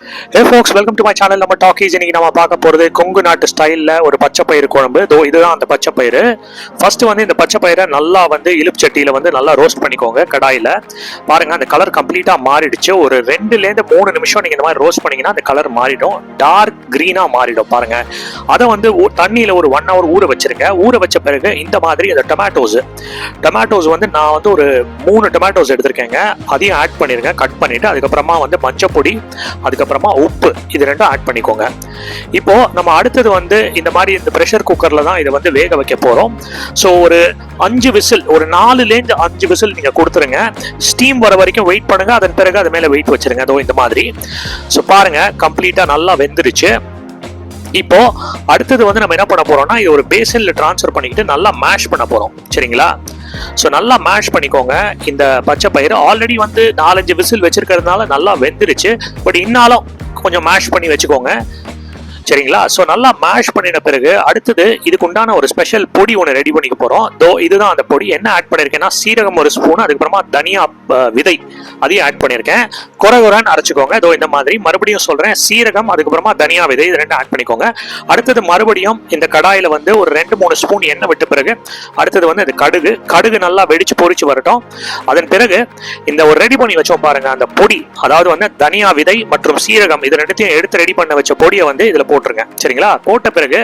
Hey folks, welcome to my channel. நம்ம talkies இன்னைக்கு நம்ம பார்க்க போறது கொங்கு நாட்டு ஸ்டைல்ல ஒரு பச்சை பயிறு குழம்பு. இதுதான் அந்த பச்சை பயிறு. ஃபர்ஸ்ட் வந்து இந்த பச்சை பயிரை நல்லா வந்து இலுப்பு சட்டியில வந்து நல்லா ரோஸ்ட் பண்ணிக்கோங்க கடாயில. பாருங்க அந்த கலர் கம்ப்ளீட்டா மாறிடுச்சு. ஒரு 2 ல இருந்து 3 நிமிஷம் நீங்க இந்த மாதிரி ரோஸ்ட் பண்ணீங்கன்னா அந்த கலர் மாறிடும். டார்க் கிரீனா மாறிடும் பாருங்க. அதை வந்து தண்ணியில ஒரு 1 hour ஊற வச்சிருங்க. ஊற வச்ச பிறகு இந்த மாதிரி அந்த டொமேட்டோஸ் வந்து நான் வந்து ஒரு 3 டொமேட்டோஸ் எடுத்திருக்கேங்க. அதையும் ஆட் பண்ணிருங்க. கட் பண்ணிட்டு அதுக்கப்புறமா வந்து மஞ்சப்பொடி, அதுக்கப்புறமா உப்பு, இது ரெண்டும் ஆட் பண்ணிக்கோங்க. இப்போ நம்ம அடுத்தது வந்து இந்த மாதிரி இந்த ப்ரெஷர் குக்கர்ல தான் இதை வந்து வேக வைக்க போறோம். ஸோ ஒரு 5 விசில், ஒரு 4 ல இருந்து 5 விசில் நீங்க கொடுத்துருங்க. ஸ்டீம் வர வரைக்கும் வெயிட் பண்ணுங்க. அதன் பிறகு அது மேல வெயிட் வச்சிருங்க. அதோ இந்த மாதிரி. ஸோ பாருங்க கம்ப்ளீட்டா நல்லா வெந்துருச்சு. இப்போ அடுத்தது வந்து நம்ம என்ன பண்ண போறோம்னா இது ஒரு பேசன்ல டிரான்ஸ்ஃபர் பண்ணிக்கிட்டு நல்லா மேஷ் பண்ண போறோம். சரிங்களா? ஸோ நல்லா மேஷ் பண்ணிக்கோங்க. இந்த பச்சை பயிறு ஆல்ரெடி வந்து 4-5 விசில் வச்சிருக்கிறதுனால நல்லா வெந்துருச்சு. பட் இன்னாலும் கொஞ்சம் மேஷ் பண்ணி வச்சுக்கோங்க. சரிங்களா? ஸோ நல்லா மேஷ் பண்ணின பிறகு அடுத்தது இதுக்கு உண்டான ஒரு ஸ்பெஷல் பொடி ஒன்று ரெடி பண்ணிக்க போகிறோம். இதுதான் அந்த பொடி. என்ன ஆட் பண்ணியிருக்கேன்னா சீரகம் 1 ஸ்பூன், அதுக்கப்புறமா தனியா விதை அதையும் ஆட் பண்ணியிருக்கேன். குறைன்னு அரைச்சிக்கோங்க. இந்த மாதிரி மறுபடியும் சொல்கிறேன், சீரகம் அதுக்கப்புறமா தனியா விதை இது ரெண்டும் ஆட் பண்ணிக்கோங்க. அடுத்தது மறுபடியும் இந்த கடாயில் வந்து ஒரு 2-3 ஸ்பூன் எண்ணெய் விட்ட பிறகு அடுத்தது வந்து இந்த கடுகு நல்லா வெடிச்சு பொரிச்சு வரட்டும். அதன் பிறகு இந்த ஒரு ரெடி பண்ணி வச்சோம் பாருங்க அந்த பொடி, அதாவது வந்து தனியா விதை மற்றும் சீரகம் இது ரெண்டுத்தையும் எடுத்து ரெடி பண்ண வச்ச பொடியை வந்து இதில் போட்டுருங்க. சரிங்களா? போட்ட பிறகு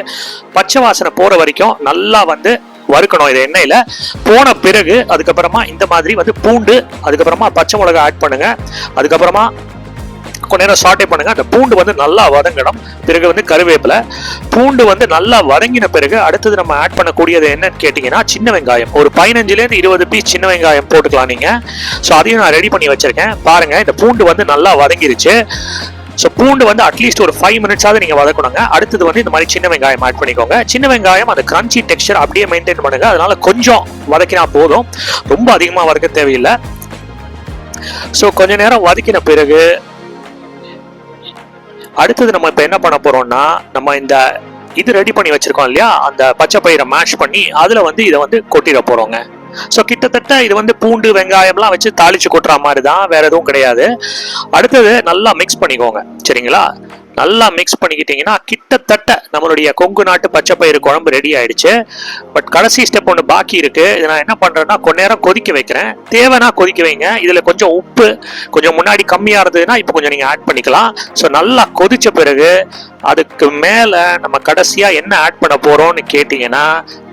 பச்சை வாசனை போற வரைக்கும் நல்லா வந்து வறுக்கணும். இது எண்ணெயில போன பிறகு அதுக்கப்புறமா இந்த மாதிரி வந்து பூண்டு, அதுக்கப்புறமா பச்சை மிளகாய் ஆட் பண்ணுங்க. அதுக்கப்புறமா கொஞ்ச நேரம் சாட்டே பண்ணுங்க. அந்த பூண்டு வந்து நல்லா வதங்கணும். பிறகு வந்து கருவேப்பிலை, பூண்டு வந்து நல்லா வதங்கின பிறகு அடுத்தது நம்ம ஆட் பண்ணக்கூடியது என்னன்னு கேட்டீங்கன்னா சின்ன வெங்காயம். ஒரு 15 ல இருந்து 20 பீஸ் சின்ன வெங்காயம் போட்டுக்கலாம் நீங்க. ஸோ அதையும் நான் ரெடி பண்ணி வச்சிருக்கேன். பாருங்க இந்த பூண்டு வந்து நல்லா வதங்கிருச்சு. ஸோ பூண்டு வந்து அட்லீஸ்ட் ஒரு 5 மினிட்ஸாவது நீங்க வதக்கணுங்க. அடுத்தது வந்து இந்த மாதிரி சின்ன வெங்காயம் ஆட் பண்ணிக்கோங்க. சின்ன வெங்காயம் அந்த கிரன்ச்சி டெக்ஸ்சர் அப்படியே மெயின்டைன் பண்ணுங்க. அதனால கொஞ்சம் வதக்கினா போதும், ரொம்ப அதிகமாக வதக்க தேவையில்லை. ஸோ கொஞ்ச நேரம் வதக்கின பிறகு அடுத்தது நம்ம இப்போ என்ன பண்ண போறோம்னா நம்ம இந்த இது ரெடி பண்ணி வச்சிருக்கோம் இல்லையா, அந்த பச்சை பயிரை மேஷ் பண்ணி அதுல வந்து இதை வந்து கொட்டிட போறோங்க. ஸோ கிட்டத்தட்ட இது வந்து பூண்டு வெங்காயம்லாம் வச்சு தாளிச்சு கொட்டுற மாதிரி தான், வேற எதுவும் கிடையாது. அடுத்தது நல்லா மிக்ஸ் பண்ணிக்கோங்க. சரிங்களா? நல்லா மிக்ஸ் பண்ணிக்கிட்டீங்கன்னா கிட்டத்தட்ட நம்மளுடைய கொங்கு நாட்டு பச்சை பயிறு குழம்பு ரெடி ஆயிடுச்சு. பட் கடைசி ஸ்டெப் ஒன்று பாக்கி இருக்கு. இதை நான் என்ன பண்றேன்னா கொஞ்ச நேரம் கொதிக்க வைக்கிறேன். தேவைன்னா கொதிக்க வைங்க. இதுல கொஞ்சம் உப்பு கொஞ்சம் முன்னாடி கம்மியா இருந்ததுன்னா இப்போ கொஞ்சம் நீங்க ஆட் பண்ணிக்கலாம். ஸோ நல்லா கொதிச்ச பிறகு அதுக்கு மேல நம்ம கடைசியா என்ன ஆட் பண்ண போறோம்னு கேட்டீங்கன்னா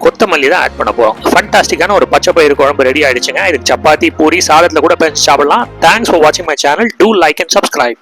கொத்தமல்லி தான் ஆட் பண்ண போறோம். ஃபண்டாஸ்டிக்கான ஒரு பச்சை பயிறு குழம்பு ரெடி ஆயிடுச்சுங்க. இதுக்கு சப்பாத்தி, பூரி, சாதத்துல கூட சாப்பிடலாம். தேங்க்ஸ் ஃபார் வாட்சிங் my channel. Do like and subscribe.